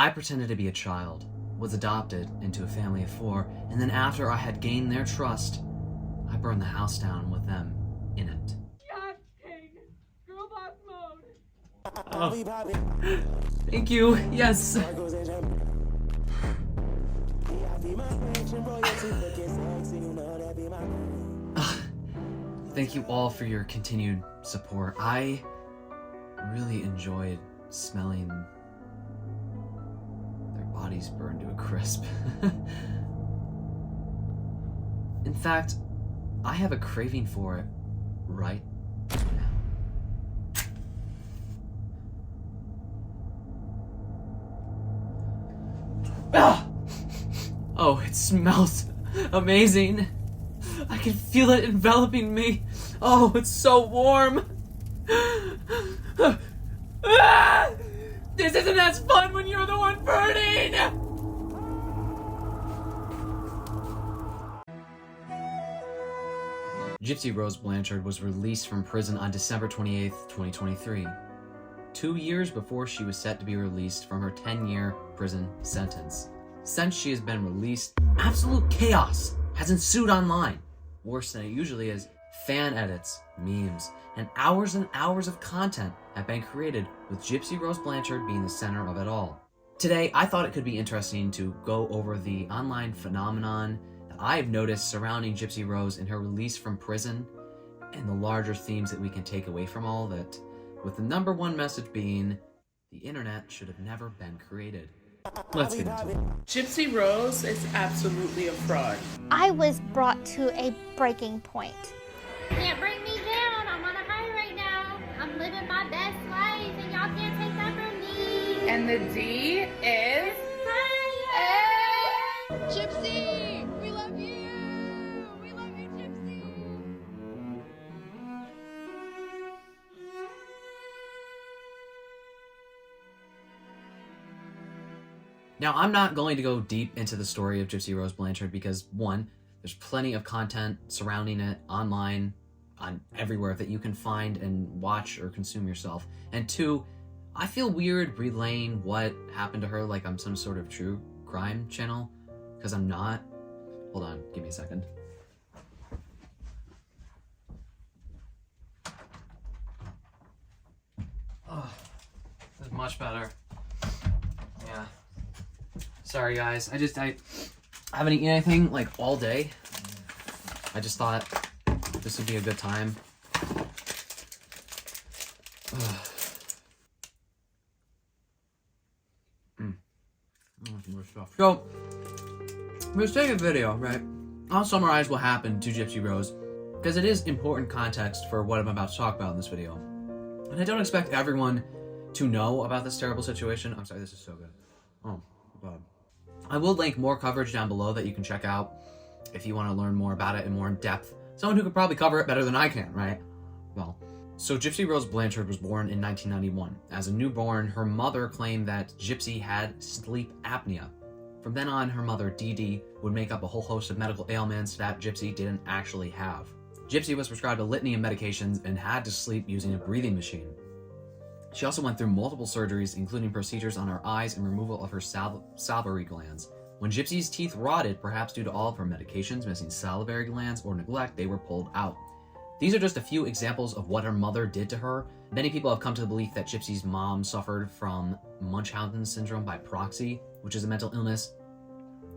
I pretended to be a child, was adopted into a family of 4, and then after I had gained their trust, I burned the house down with them in it. Yes, King! Girl boss mode! Oh. Thank you, yes. Thank you all for your continued support. I really enjoyed smelling their bodies burned to a crisp. In fact, I have a craving for it right now. Ah! Oh, it smells amazing. I can feel it enveloping me. Oh, it's so warm. Ah! This isn't as fun when you're the one burning. Gypsy Rose Blanchard was released from prison on December 28th, 2023, 2 years before she was set to be released from her 10-year prison sentence. Since she has been released, absolute chaos has ensued online. Worse than it usually is, fan edits, memes, and hours of content have been created with Gypsy Rose Blanchard being the center of it all. Today, I thought it could be interesting to go over the online phenomenon that I've noticed surrounding Gypsy Rose in her release from prison and the larger themes that we can take away from all that, with the number one message being, the internet should have never been created. Let's get into it. Gypsy Rose is absolutely a fraud. I was brought to a breaking point. Can't bring me down. I'm on a high right now. I'm living my best life, and y'all can't take that from me. And the D is Fire! Gypsy! We love you! We love you, Gypsy! Now, I'm not going to go deep into the story of Gypsy Rose Blanchard because, one, there's plenty of content surrounding it online, on everywhere that you can find and watch or consume yourself. And two, I feel weird relaying what happened to her like I'm some sort of true crime channel, because I'm not. Hold on, give me a second. Oh, that's much better. Yeah. Sorry guys, I haven't eaten anything like all day. I just thought this would be a good time. More stuff. So, I'm gonna take a video, right? I'll summarize what happened to Gypsy Rose, because it is important context for what I'm about to talk about in this video. And I don't expect everyone to know about this terrible situation. I'm sorry, this is so good. Oh, God. I will link more coverage down below that you can check out if you want to learn more about it in more in depth. Someone who could probably cover it better than I can, right? Well, so Gypsy Rose Blanchard was born in 1991. As a newborn, her mother claimed that Gypsy had sleep apnea. From then on, her mother, Dee Dee, would make up a whole host of medical ailments that Gypsy didn't actually have. Gypsy was prescribed a litany of medications and had to sleep using a breathing machine. She also went through multiple surgeries, including procedures on her eyes and removal of her salivary glands. When Gypsy's teeth rotted, perhaps due to all of her medications, missing salivary glands, or neglect, they were pulled out. These are just a few examples of what her mother did to her. Many people have come to the belief that Gypsy's mom suffered from Munchausen syndrome by proxy, which is a mental illness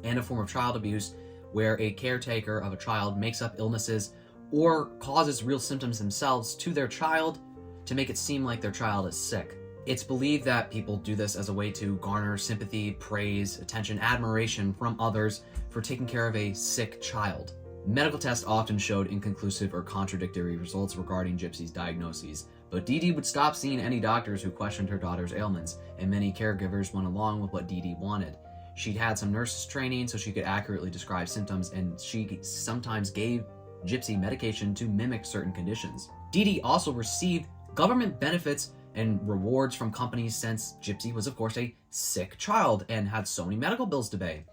and a form of child abuse where a caretaker of a child makes up illnesses or causes real symptoms themselves to their child to make it seem like their child is sick. It's believed that people do this as a way to garner sympathy, praise, attention, admiration from others for taking care of a sick child. Medical tests often showed inconclusive or contradictory results regarding Gypsy's diagnoses, but Dee Dee would stop seeing any doctors who questioned her daughter's ailments, and many caregivers went along with what Dee Dee wanted. She'd had some nurses training so she could accurately describe symptoms, and she sometimes gave Gypsy medication to mimic certain conditions. Dee Dee also received government benefits and rewards from companies since Gypsy was, of course, a sick child and had so many medical bills to pay.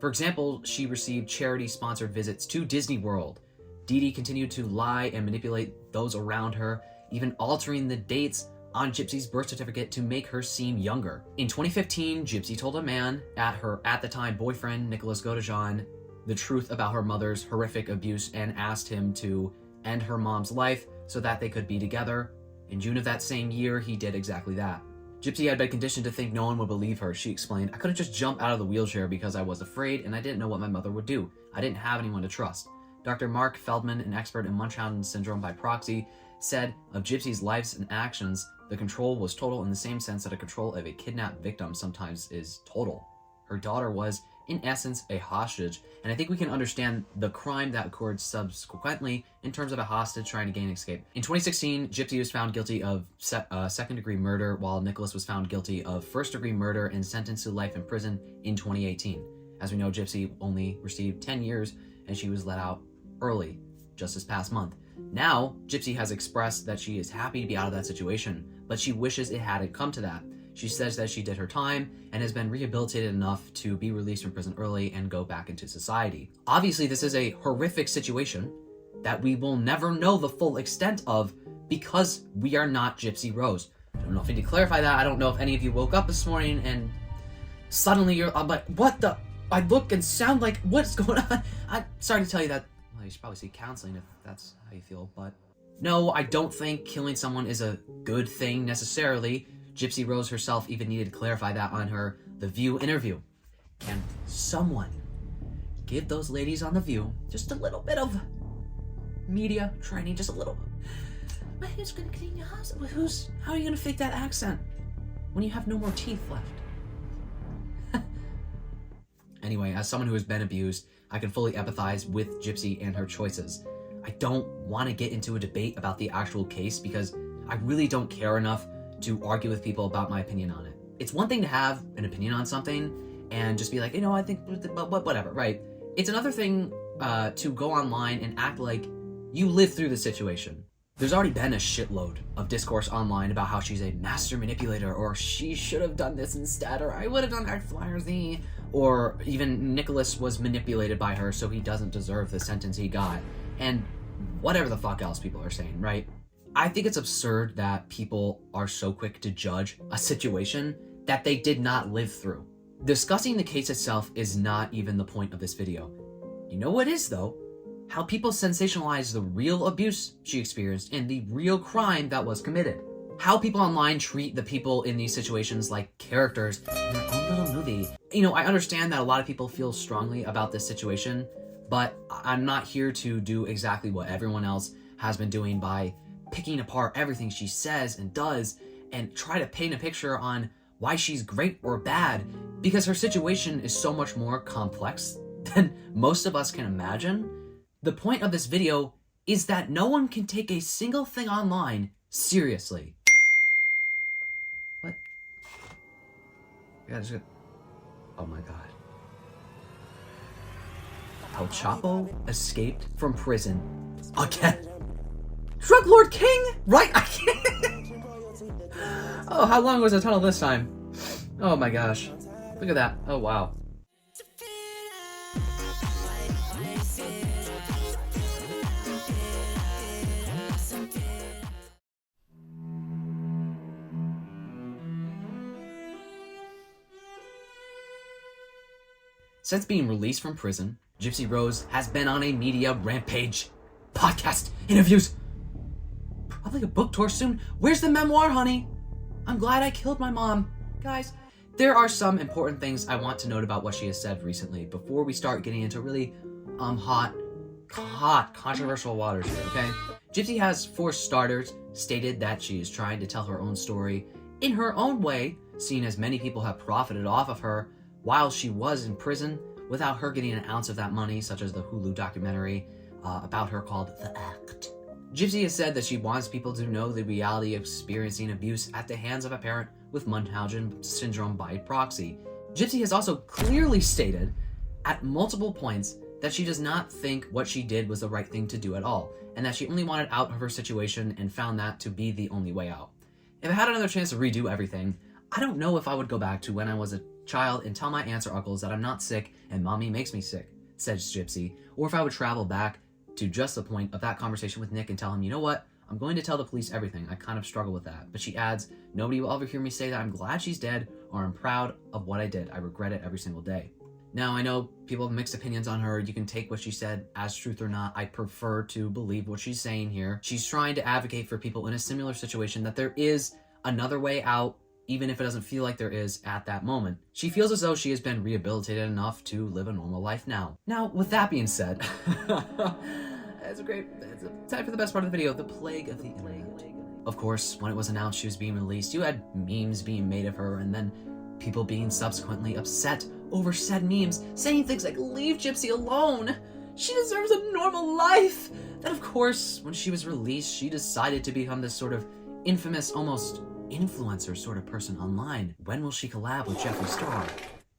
For example, she received charity-sponsored visits to Disney World. Dee Dee continued to lie and manipulate those around her, even altering the dates on Gypsy's birth certificate to make her seem younger. In 2015, Gypsy told a man, her at the time boyfriend, Nicholas Godejohn, the truth about her mother's horrific abuse and asked him to end her mom's life so that they could be together. In June of that same year, he did exactly that. Gypsy had been conditioned to think no one would believe her. She explained, "I couldn't just jump out of the wheelchair because I was afraid and I didn't know what my mother would do. I didn't have anyone to trust." Dr. Mark Feldman, an expert in Munchausen syndrome by proxy, said of Gypsy's lives and actions, the control was total in the same sense that a control of a kidnapped victim sometimes is total. Her daughter was, in essence, a hostage, and I think we can understand the crime that occurred subsequently in terms of a hostage trying to gain escape. In 2016, Gypsy was found guilty of second-degree murder, while Nicholas was found guilty of first-degree murder and sentenced to life in prison in 2018. As we know, Gypsy only received 10 years, and she was let out early, just this past month. Now, Gypsy has expressed that she is happy to be out of that situation, but she wishes it hadn't come to that. She says that she did her time and has been rehabilitated enough to be released from prison early and go back into society. Obviously, this is a horrific situation that we will never know the full extent of because we are not Gypsy Rose. I don't know if I need to clarify that. I don't know if any of you woke up this morning and suddenly I'm like, what the? I look and sound like, what's going on? I'm sorry to tell you that. Well, you should probably seek counseling if that's how you feel, but no, I don't think killing someone is a good thing necessarily. Gypsy Rose herself even needed to clarify that on her The View interview. Can someone give those ladies on The View just a little bit of media training, just a little? Who's gonna clean your house? How are you gonna fake that accent when you have no more teeth left? Anyway, as someone who has been abused, I can fully empathize with Gypsy and her choices. I don't want to get into a debate about the actual case because I really don't care enough to argue with people about my opinion on it. It's one thing to have an opinion on something and just be like, I think, whatever, right? It's another thing to go online and act like you lived through the situation. There's already been a shitload of discourse online about how she's a master manipulator, or she should have done this instead, or I would have done X, Y, or Z, or even Nicholas was manipulated by her so he doesn't deserve the sentence he got, and whatever the fuck else people are saying, right? I think it's absurd that people are so quick to judge a situation that they did not live through. Discussing the case itself is not even the point of this video. You know what is, though? How people sensationalize the real abuse she experienced and the real crime that was committed. How people online treat the people in these situations like characters in their own little movie. I understand that a lot of people feel strongly about this situation, but I'm not here to do exactly what everyone else has been doing by picking apart everything she says and does and try to paint a picture on why she's great or bad, because her situation is so much more complex than most of us can imagine. The point of this video is that no one can take a single thing online seriously. What? Oh my god. El Chapo escaped from prison again. Drug Lord King? Right? I can't. Oh, how long was the tunnel this time? Oh my gosh. Look at that. Oh wow. Since being released from prison, Gypsy Rose has been on a media rampage. Podcast, interviews, probably a book tour soon. Where's the memoir, honey? I'm glad I killed my mom. Guys, there are some important things I want to note about what she has said recently before we start getting into really hot, controversial waters here, okay? Gypsy has, for starters, stated that she is trying to tell her own story in her own way, seeing as many people have profited off of her while she was in prison without her getting an ounce of that money, such as the Hulu documentary about her called The Act. Gypsy has said that she wants people to know the reality of experiencing abuse at the hands of a parent with Munchausen syndrome by proxy. Gypsy has also clearly stated at multiple points that she does not think what she did was the right thing to do at all, and that she only wanted out of her situation and found that to be the only way out. If I had another chance to redo everything, I don't know if I would go back to when I was a child and tell my aunts or uncles that I'm not sick and mommy makes me sick, says Gypsy, or if I would travel back to just the point of that conversation with Nick and tell him, you know what, I'm going to tell the police everything. I kind of struggle with that. But she adds, nobody will ever hear me say that I'm glad she's dead or I'm proud of what I did. I regret it every single day. Now, I know people have mixed opinions on her. You can take what she said as truth or not. I prefer to believe what she's saying here. She's trying to advocate for people in a similar situation that there is another way out, even if it doesn't feel like there is at that moment. She feels as though she has been rehabilitated enough to live a normal life now. Now, with that being said, it's time for the best part of the video, the plague of the internet. Of course, when it was announced she was being released, you had memes being made of her and then people being subsequently upset over said memes, saying things like, leave Gypsy alone. She deserves a normal life. Then of course, when she was released, she decided to become this sort of infamous, almost influencer sort of person online. When will she collab with Jeffree Star?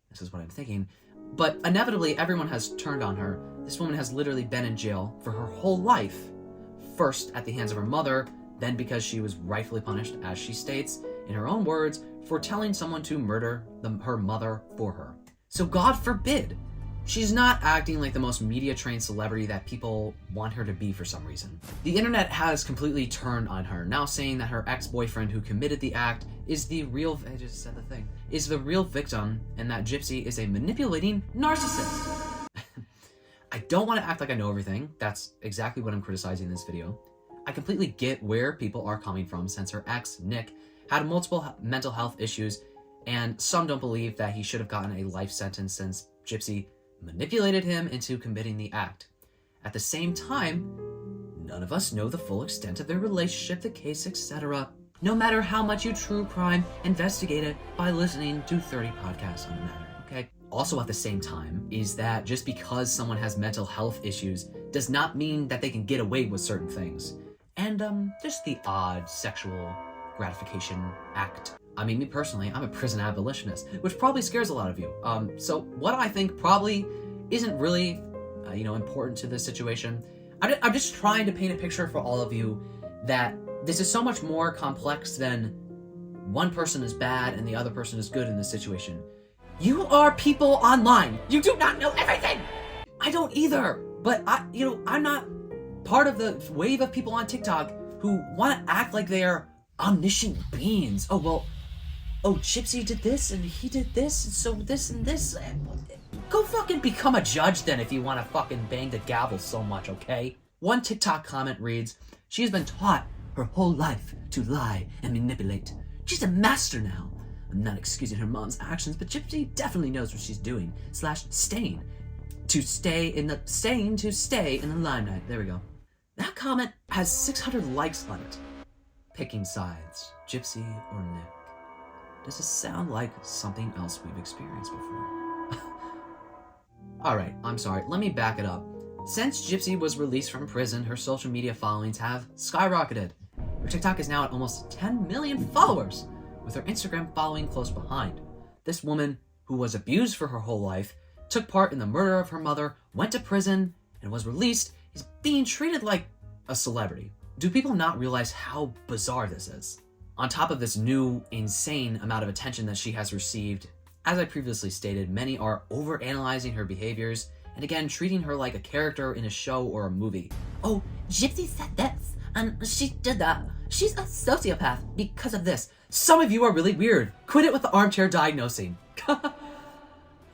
This is what I'm thinking. But inevitably, everyone has turned on her. This woman has literally been in jail for her whole life. First at the hands of her mother, then because she was rightfully punished, as she states, in her own words, for telling someone to murder her mother for her. So God forbid, she's not acting like the most media-trained celebrity that people want her to be for some reason. The internet has completely turned on her, now saying that her ex-boyfriend who committed the act is the real, I just said the thing, is the real victim, and that Gypsy is a manipulating narcissist. I don't want to act like I know everything. That's exactly what I'm criticizing in this video. I completely get where people are coming from, since her ex, Nick, had multiple mental health issues, and some don't believe that he should have gotten a life sentence since Gypsy manipulated him into committing the act. At the same time, none of us know the full extent of their relationship, the case, etc. No matter how much you true crime investigate it by listening to 30 podcasts on the matter, okay? Also at the same time is that just because someone has mental health issues does not mean that they can get away with certain things. And just the odd sexual gratification act. I mean, me personally, I'm a prison abolitionist, which probably scares a lot of you. So what I think probably isn't really, important to this situation. I'm just trying to paint a picture for all of you that this is so much more complex than one person is bad and the other person is good in this situation. You are people online. You do not know everything. I don't either, but I'm not part of the wave of people on TikTok who want to act like they are omniscient beings. Oh, Gypsy did this and he did this and so this and this. Go fucking become a judge then if you want to fucking bang the gavel so much, okay? One TikTok comment reads, she has been taught her whole life to lie and manipulate. She's a master now. I'm not excusing her mom's actions, but Gypsy definitely knows what she's doing. /staying. To stay in the limelight. There we go. That comment has 600 likes on it. Picking sides, Gypsy or Nick. Does it sound like something else we've experienced before? Alright, I'm sorry, let me back it up. Since Gypsy was released from prison, her social media followings have skyrocketed. Her TikTok is now at almost 10 million followers, with her Instagram following close behind. This woman, who was abused for her whole life, took part in the murder of her mother, went to prison, and was released, is being treated like a celebrity. Do people not realize how bizarre this is? On top of this new, insane amount of attention that she has received, as I previously stated, many are overanalyzing her behaviors and again treating her like a character in a show or a movie. Oh, Gypsy said this, and she did that. She's a sociopath because of this. Some of you are really weird. Quit it with the armchair diagnosing.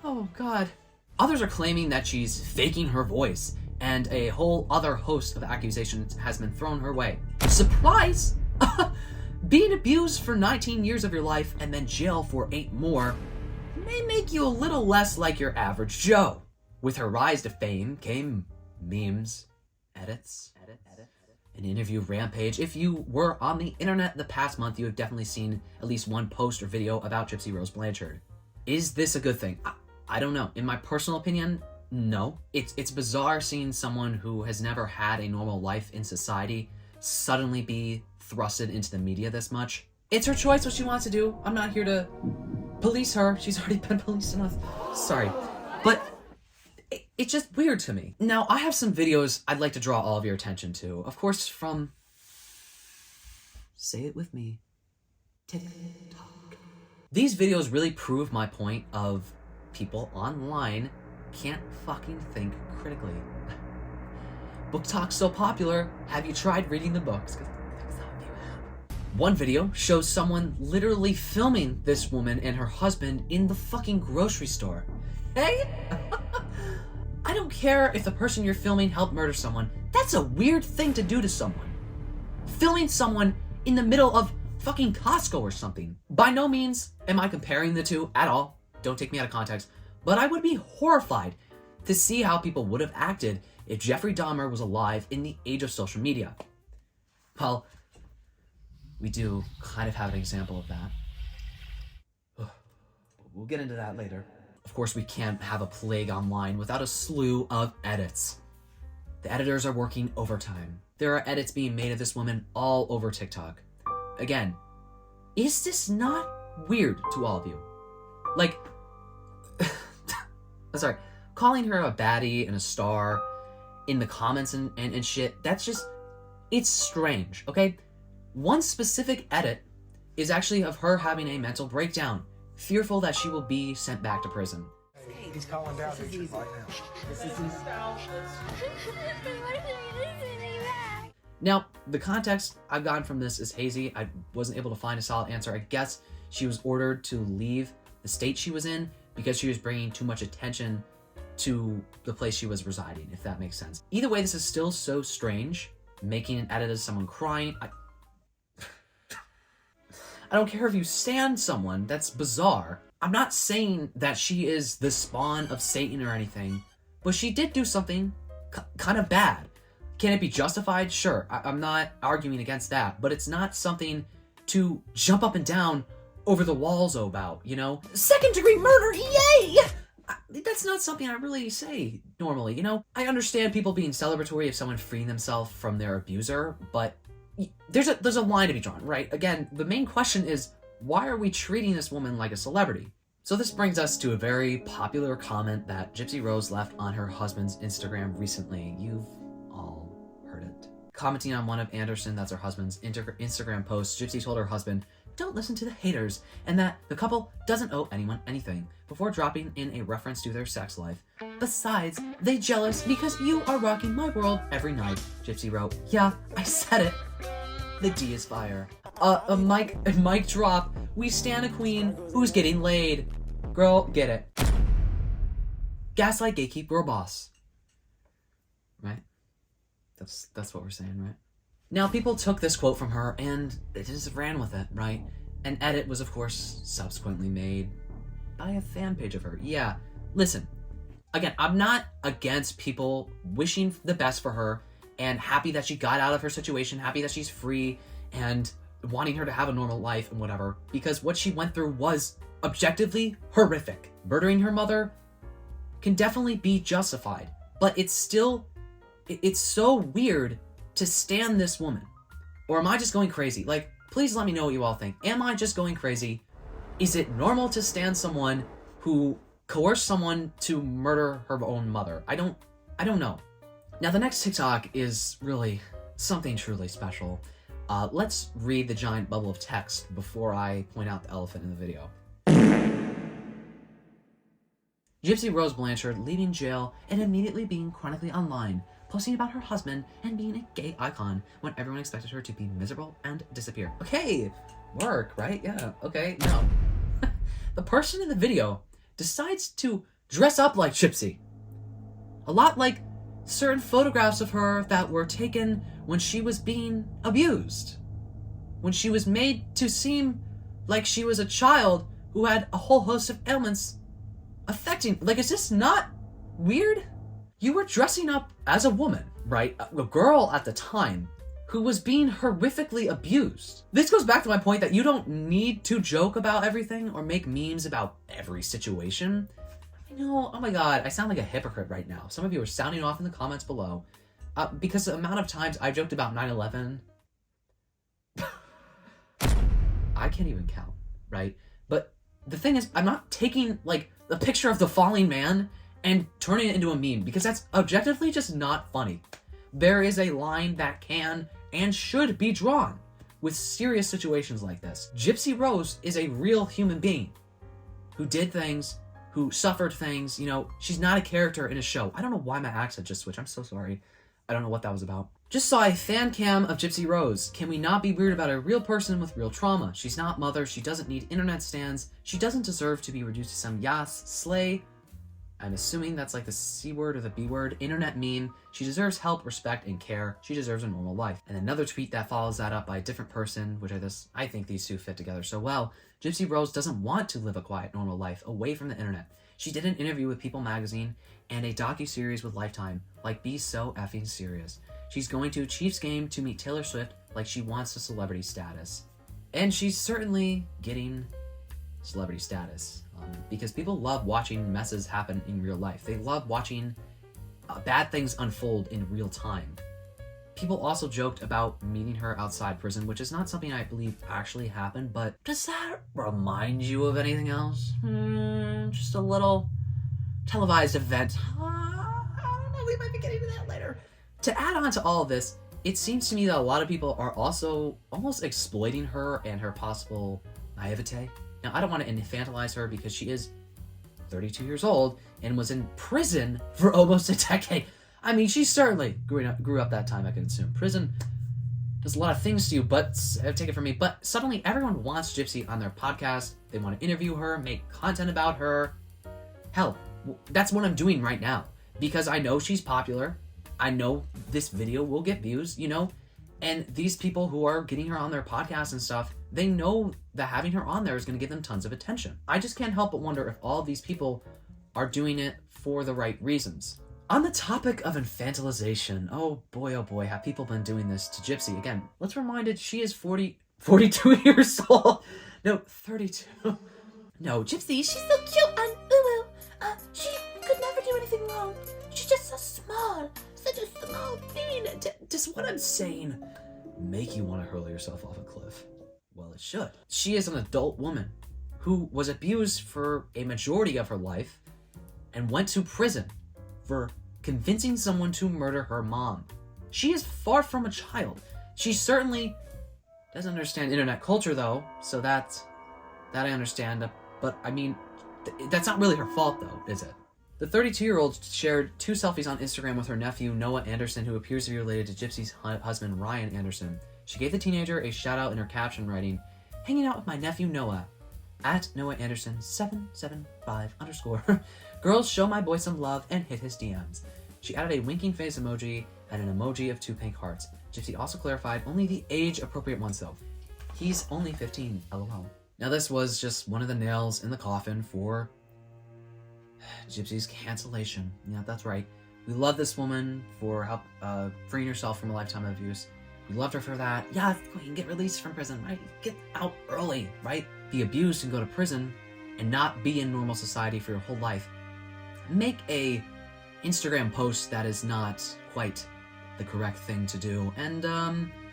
Oh, God. Others are claiming that she's faking her voice, and a whole other host of accusations has been thrown her way. Surprise! Being abused for 19 years of your life and then jail for 8 more may make you a little less like your average Joe. With her rise to fame came memes, edits, an interview rampage. If you were on the internet the past month, you have definitely seen at least one post or video about Gypsy Rose Blanchard. Is this a good thing? I don't know. In my personal opinion, no. It's bizarre seeing someone who has never had a normal life in society suddenly be thrusted into the media this much. It's her choice what she wants to do. I'm not here to police her. She's already been policed enough. Sorry. But it's just weird to me. Now, I have some videos I'd like to draw all of your attention to. Of course, from... say it with me. TikTok. These videos really prove my point of people online can't fucking think critically. Book talk's so popular. Have you tried reading the books? One video shows someone literally filming this woman and her husband in the fucking grocery store. Hey? I don't care if the person you're filming helped murder someone. That's a weird thing to do to someone. Filming someone in the middle of fucking Costco or something. By no means am I comparing the two at all. Don't take me out of context. But I would be horrified to see how people would have acted if Jeffrey Dahmer was alive in the age of social media. Well, we do kind of have an example of that. We'll get into that later. Of course, we can't have a plague online without a slew of edits. The editors are working overtime. There are edits being made of this woman all over TikTok. Again, is this not weird to all of you? Like, sorry, calling her a baddie and a star in the comments and shit, that's just, it's strange, okay? One specific edit is actually of her having a mental breakdown, fearful that she will be sent back to prison. He's calling down pictures right now. This is his Now, the context I've gotten from this is hazy. I wasn't able to find a solid answer. I guess she was ordered to leave the state she was in because she was bringing too much attention to the place she was residing, if that makes sense. Either way, this is still so strange. Making an edit of someone crying. I don't care if you stand someone, that's bizarre. I'm not saying that she is the spawn of Satan or anything, but she did do something kind of bad. Can it be justified? Sure, I'm not arguing against that, but it's not something to jump up and down over the walls about, you know? Second-degree murder, yay! That's not something I really say normally, you know? I understand people being celebratory of someone freeing themselves from their abuser, but there's a line to be drawn, right? Again, the main question is, why are we treating this woman like a celebrity? So this brings us to a very popular comment that Gypsy Rose left on her husband's Instagram recently. You've all heard it. Commenting on one of Anderson, that's her husband's Instagram posts, Gypsy told her husband, "Don't listen to the haters," and that the couple doesn't owe anyone anything, before dropping in a reference to their sex life. "Besides, they jealous because you are rocking my world every night," Gypsy wrote. Yeah, I said it. The D is fire. A mic drop. We stan a queen who's getting laid. Girl, get it. Gaslight, gatekeep, girl boss. Right? That's what we're saying, right? Now, people took this quote from her and they just ran with it, right? An edit was, of course, subsequently made by a fan page of her. Yeah, listen. Again, I'm not against people wishing the best for her and happy that she got out of her situation, happy that she's free, and wanting her to have a normal life and whatever, because what she went through was objectively horrific. Murdering her mother can definitely be justified, but it's still, it's so weird to stan this woman. Or am I just going crazy? Like, please let me know what you all think. Am I just going crazy? Is it normal to stan someone who coerced someone to murder her own mother? I don't know. Now, the next TikTok is really something truly special. Let's read the giant bubble of text before I point out the elephant in the video. Gypsy Rose Blanchard leaving jail and immediately being chronically online, posting about her husband and being a gay icon when everyone expected her to be miserable and disappear. Okay, work, right? Yeah, okay, no. The person in the video decides to dress up like Gypsy. A lot like certain photographs of her that were taken when she was being abused. When she was made to seem like she was a child who had a whole host of ailments affecting, like, is this not weird? You were dressing up as a woman, right? A girl at the time who was being horrifically abused. This goes back to my point that you don't need to joke about everything or make memes about every situation. I know, oh my god, I sound like a hypocrite right now. Some of you are sounding off in the comments below. Because the amount of times I joked about 9/11, I can't even count, right? But the thing is, I'm not taking, like, the picture of the falling man and turning it into a meme, because that's objectively just not funny. There is a line that can and should be drawn with serious situations like this. Gypsy Rose is a real human being who did things, who suffered things, you know, she's not a character in a show. I don't know why my accent just switched. I'm so sorry. I don't know what that was about. Just saw a fan cam of Gypsy Rose. Can we not be weird about a real person with real trauma? She's not mother. She doesn't need internet stands. She doesn't deserve to be reduced to some yas, slay. I'm assuming that's like the C word or the B word. Internet meme. She deserves help, respect, and care. She deserves a normal life. And another tweet that follows that up by a different person, which I think these two fit together so well. Gypsy Rose doesn't want to live a quiet, normal life away from the internet. She did an interview with People magazine and a docu-series with Lifetime. Like, be so effing serious. She's going to a Chiefs game to meet Taylor Swift like she wants the celebrity status. And she's certainly getting celebrity status. Because people love watching messes happen in real life. They love watching bad things unfold in real time. People also joked about meeting her outside prison, which is not something I believe actually happened, but does that remind you of anything else? Just a little televised event. I don't know, we might be getting to that later. To add on to all of this, it seems to me that a lot of people are also almost exploiting her and her possible naivete. Now, I don't want to infantilize her because she is 32 years old and was in prison for almost a decade. I mean, she certainly grew up that time, I can assume. Prison does a lot of things to you, but take it from me. But suddenly everyone wants Gypsy on their podcast. They want to interview her, make content about her. Hell, that's what I'm doing right now because I know she's popular. I know this video will get views, you know, and these people who are getting her on their podcast and stuff, they know that having her on there is going to give them tons of attention. I just can't help but wonder if all of these people are doing it for the right reasons. On the topic of infantilization, oh boy, have people been doing this to Gypsy? Again, let's remind it, she is 42 years old. No, 32. No, Gypsy, she's so cute and ooh, she could never do anything wrong. She's just so small. Such a small bean. Does what I'm saying make you want to hurl yourself off a cliff? Well, it should. She is an adult woman who was abused for a majority of her life and went to prison for convincing someone to murder her mom. She is far from a child. She certainly doesn't understand internet culture, though, so that I understand. But, I mean, that's not really her fault, though, is it? The 32-year-old shared 2 selfies on Instagram with her nephew, Noah Anderson, who appears to be related to Gypsy's husband, Ryan Anderson. She gave the teenager a shout-out in her caption, writing, "Hanging out with my nephew, Noah, at Noah Anderson 775_. Girls, show my boy some love and hit his DMs." She added a winking face emoji and an emoji of 2 pink hearts. Gypsy also clarified only the age-appropriate ones, though. He's only 15, lol. Now, this was just one of the nails in the coffin for Gypsy's cancellation. Yeah, that's right. We love this woman for freeing herself from a lifetime of abuse. We loved her for that. Yeah, queen, get released from prison, right? Get out early, right? Be abused and go to prison and not be in normal society for your whole life. Make a Instagram post that is not quite the correct thing to do. And,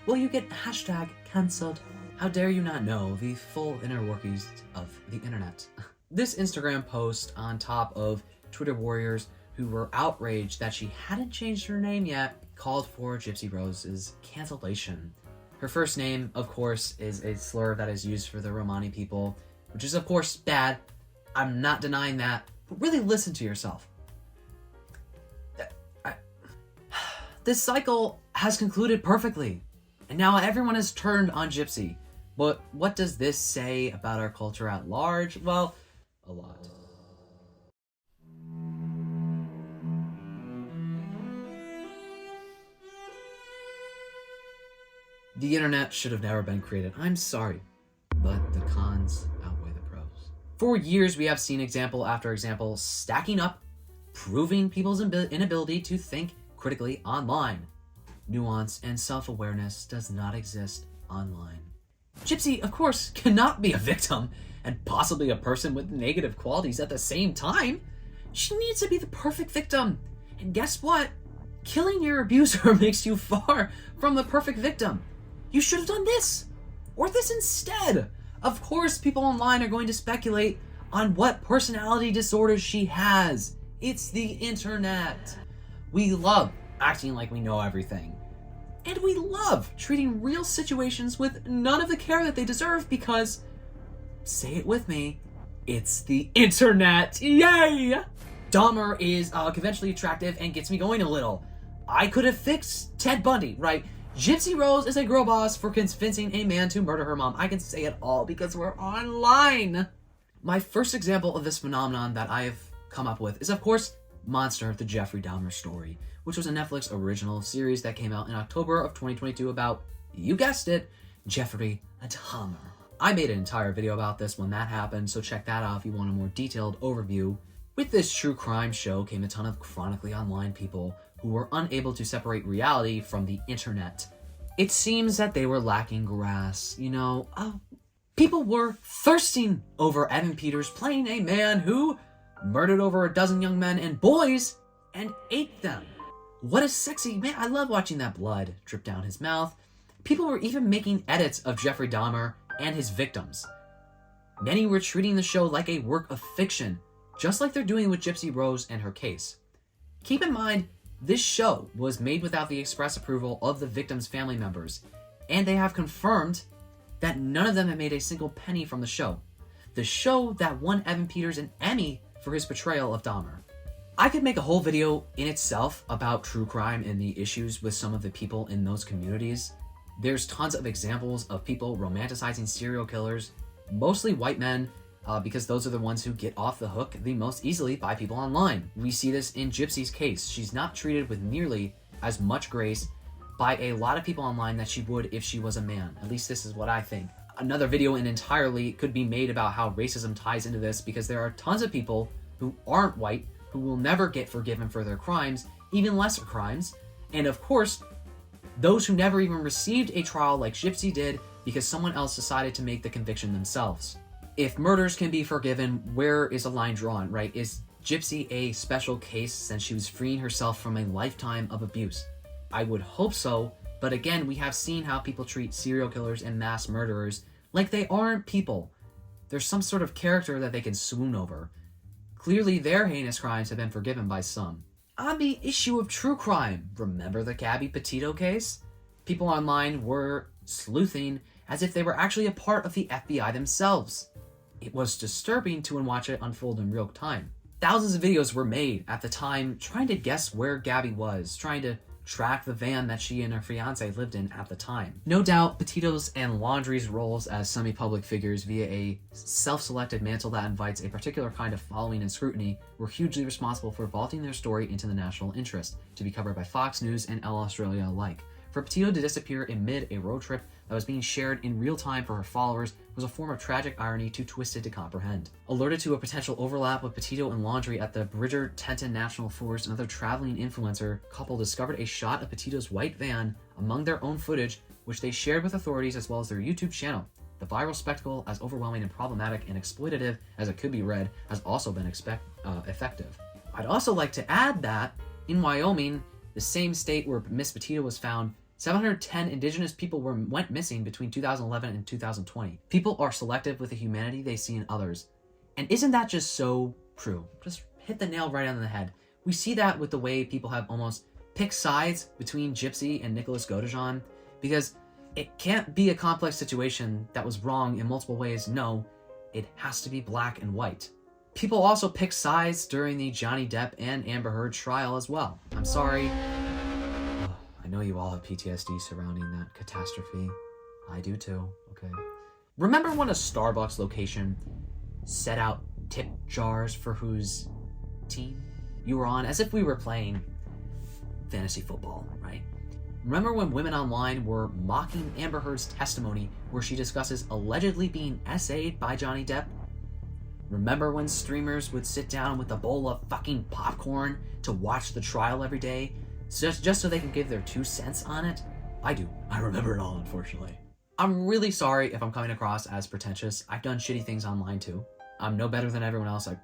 well, you get #cancelled. How dare you not know the full inner workings of the internet? This Instagram post, on top of Twitter warriors who were outraged that she hadn't changed her name yet, called for Gypsy Rose's cancellation. Her first name, of course, is a slur that is used for the Romani people, which is, of course, bad. I'm not denying that, but really listen to yourself. This cycle has concluded perfectly, and now everyone has turned on Gypsy. But what does this say about our culture at large? Well, a lot. The internet should have never been created. I'm sorry, but the cons outweigh the pros. For years, we have seen example after example stacking up, proving people's inability to think critically online. Nuance and self-awareness does not exist online. Gypsy, of course, cannot be a victim and possibly a person with negative qualities at the same time. She needs to be the perfect victim. And guess what? Killing your abuser makes you far from the perfect victim. You should have done this or this instead. Of course, people online are going to speculate on what personality disorders she has. It's the internet. We love acting like we know everything. And we love treating real situations with none of the care that they deserve because, say it with me, it's the internet. Yay! Dahmer is conventionally attractive and gets me going a little. I could have fixed Ted Bundy, right? Gypsy Rose is a girl boss for convincing a man to murder her mom. I can say it all because we're online. My first example of this phenomenon that I have come up with is, of course, Monster, the Jeffrey Dahmer story, which was a Netflix original series that came out in October of 2022 about, you guessed it, Jeffrey Dahmer. I made an entire video about this when that happened, so check that out if you want a more detailed overview. With this true crime show came a ton of chronically online people who were unable to separate reality from the internet. It seems that they were lacking grasp, people were thirsting over Evan Peters playing a man who murdered over a dozen young men and boys and ate them. What a sexy man. I love watching that blood drip down his mouth. People were even making edits of Jeffrey Dahmer and his victims. Many were treating the show like a work of fiction, just like they're doing with Gypsy Rose and her case. Keep in mind, this show was made without the express approval of the victims' family members, and they have confirmed that none of them have made a single penny from the show. The show that won Evan Peters an Emmy for his portrayal of Dahmer. I could make a whole video in itself about true crime and the issues with some of the people in those communities. There's tons of examples of people romanticizing serial killers, mostly white men, because those are the ones who get off the hook the most easily by people online. We see this in Gypsy's case. She's not treated with nearly as much grace by a lot of people online that she would if she was a man. At least this is what I think. Another video entirely could be made about how racism ties into this, because there are tons of people who aren't white who will never get forgiven for their crimes, even lesser crimes. And of course, those who never even received a trial like Gypsy did because someone else decided to make the conviction themselves. If murders can be forgiven, where is a line drawn, right? Is Gypsy a special case since she was freeing herself from a lifetime of abuse? I would hope so, but again, we have seen how people treat serial killers and mass murderers like they aren't people. There's some sort of character that they can swoon over. Clearly, their heinous crimes have been forgiven by some. On the issue of true crime, remember the Gabby Petito case? People online were sleuthing as if they were actually a part of the FBI themselves. It was disturbing to watch it unfold in real time. Thousands of videos were made at the time trying to guess where Gabby was, trying to track the van that she and her fiance lived in at the time. No doubt, Petito's and Laundrie's roles as semi-public figures via a self-selected mantle that invites a particular kind of following and scrutiny were hugely responsible for vaulting their story into the national interest, to be covered by Fox News and Elle Australia alike. For Petito to disappear amid a road trip that was being shared in real time for her followers was a form of tragic irony too twisted to comprehend. Alerted to a potential overlap with Petito and Laundrie at the Bridger Tenton National Forest, another traveling influencer couple discovered a shot of Petito's white van among their own footage, which they shared with authorities as well as their YouTube channel. The viral spectacle, as overwhelming and problematic and exploitative as it could be read, has also been effective. I'd also like to add that in Wyoming, the same state where Miss Petito was found, 710 indigenous people went missing between 2011 and 2020. People are selective with the humanity they see in others. And isn't that just so true? Just hit the nail right on the head. We see that with the way people have almost picked sides between Gypsy and Nicholas Godejohn, because it can't be a complex situation that was wrong in multiple ways. No, it has to be black and white. People also pick sides during the Johnny Depp and Amber Heard trial as well. I'm sorry. I know you all have PTSD surrounding that catastrophe. I do too, okay? Remember when a Starbucks location set out tip jars for whose team you were on, as if we were playing fantasy football, right? Remember when women online were mocking Amber Heard's testimony where she discusses allegedly being essayed by Johnny Depp? Remember when streamers would sit down with a bowl of fucking popcorn to watch the trial every day, just so they can give their 2 cents on it? I do. I remember it all, unfortunately. I'm really sorry if I'm coming across as pretentious. I've done shitty things online too. I'm no better than everyone else. I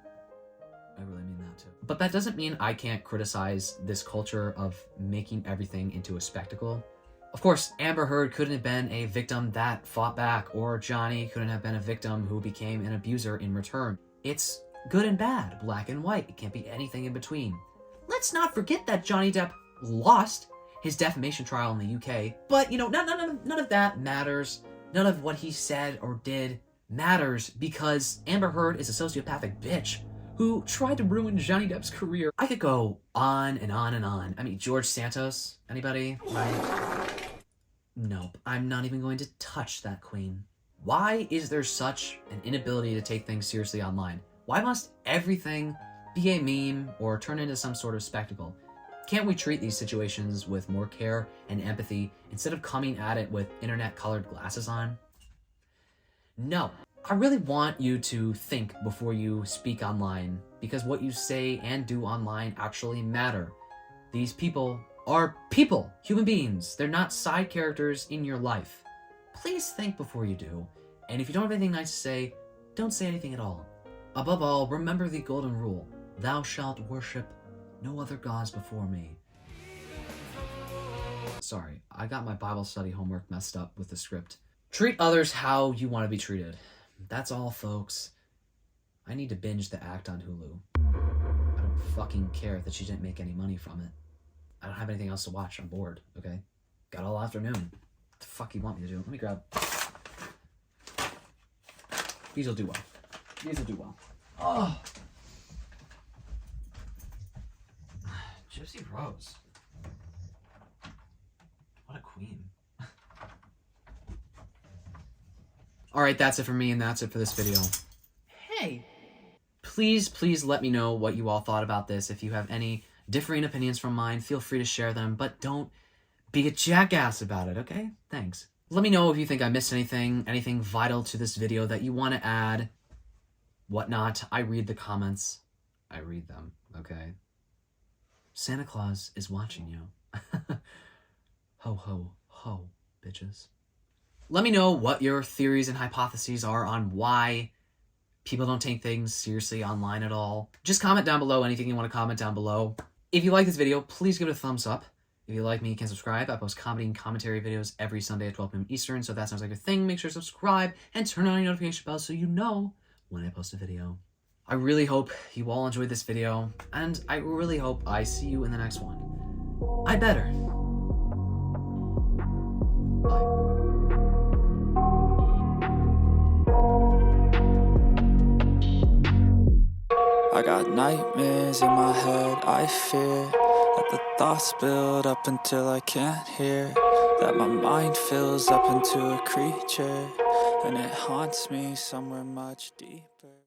really mean that too. But that doesn't mean I can't criticize this culture of making everything into a spectacle. Of course, Amber Heard couldn't have been a victim that fought back, or Johnny couldn't have been a victim who became an abuser in return. It's good and bad, black and white. It can't be anything in between. Let's not forget that Johnny Depp lost his defamation trial in the UK, but none of that matters. None of what he said or did matters, because Amber Heard is a sociopathic bitch who tried to ruin Johnny Depp's career. I could go on and on and on. I mean, George Santos, anybody? Right? Nope, I'm not even going to touch that queen. Why is there such an inability to take things seriously online? Why must everything be a meme or turn into some sort of spectacle? Can't we treat these situations with more care and empathy instead of coming at it with internet-colored glasses on? No. I really want you to think before you speak online, because what you say and do online actually matter. These people are people, human beings. They're not side characters in your life. Please think before you do, and if you don't have anything nice to say, don't say anything at all. Above all, remember the golden rule: thou shalt worship no other gods before me. Sorry, I got my Bible study homework messed up with the script. Treat others how you want to be treated. That's all, folks. I need to binge The Act on Hulu. I don't fucking care that she didn't make any money from it. I don't have anything else to watch. I'm bored, okay? Got all afternoon. What the fuck you want me to do? Let me grab... These will do well. These will do well. Oh! Gypsy Rose. What a queen. Alright, that's it for me, and that's it for this video. Hey! Please let me know what you all thought about this. If you have any differing opinions from mine, feel free to share them, but don't be a jackass about it, okay? Thanks. Let me know if you think I missed anything vital to this video that you want to add, whatnot. I read the comments. I read them, okay? Santa Claus is watching you. Ho, ho, ho, bitches. Let me know what your theories and hypotheses are on why people don't take things seriously online at all. Just comment down below anything you want to comment down below. If you like this video, please give it a thumbs up. If you like me, you can subscribe. I post comedy and commentary videos every Sunday at 12 p.m. Eastern, so if that sounds like a thing, make sure to subscribe and turn on your notification bell so you know when I post a video. I really hope you all enjoyed this video, and I really hope I see you in the next one. I better. Bye. I got nightmares in my head, I fear that the thoughts build up until I can't hear, that my mind fills up into a creature, and it haunts me somewhere much deeper.